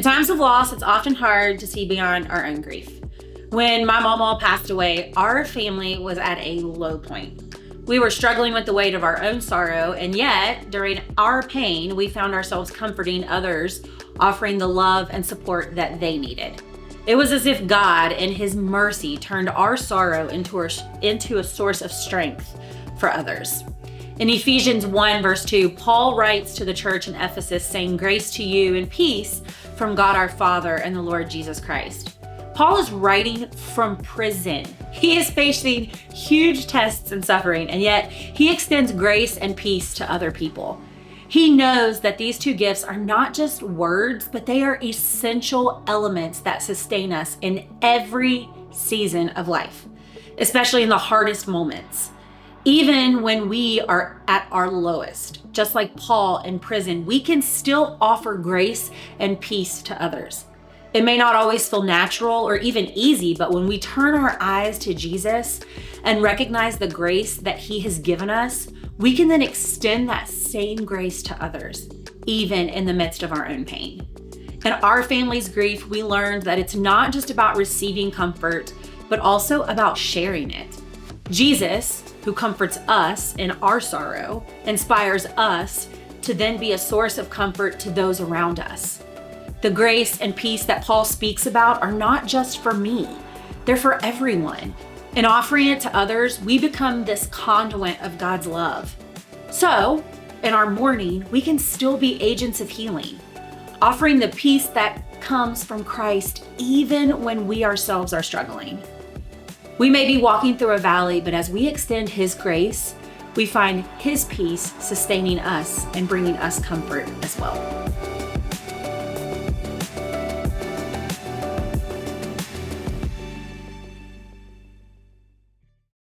In times of loss, it's often hard to see beyond our own grief. When my mama passed away, our family was at a low point. We were struggling with the weight of our own sorrow, and yet, during our pain, we found ourselves comforting others, offering the love and support that they needed. It was as if God, in His mercy, turned our sorrow into a source of strength for others. In Ephesians 1, verse 2, Paul writes to the church in Ephesus, saying, "Grace to you and peace from God our Father and the Lord Jesus Christ." Paul is writing from prison. He is facing huge tests and suffering, and yet he extends grace and peace to other people. He knows that these two gifts are not just words, but they are essential elements that sustain us in every season of life, especially in the hardest moments. Even when we are at our lowest, just like Paul in prison, we can still offer grace and peace to others. It may not always feel natural or even easy, but when we turn our eyes to Jesus and recognize the grace that He has given us, we can then extend that same grace to others, even in the midst of our own pain. In our family's grief, we learned that it's not just about receiving comfort, but also about sharing it. Jesus, who comforts us in our sorrow, inspires us to then be a source of comfort to those around us. The grace and peace that Paul speaks about are not just for me, they're for everyone. In offering it to others, we become this conduit of God's love. So, in our mourning, we can still be agents of healing, offering the peace that comes from Christ even when we ourselves are struggling. We may be walking through a valley, but as we extend His grace, we find His peace sustaining us and bringing us comfort as well.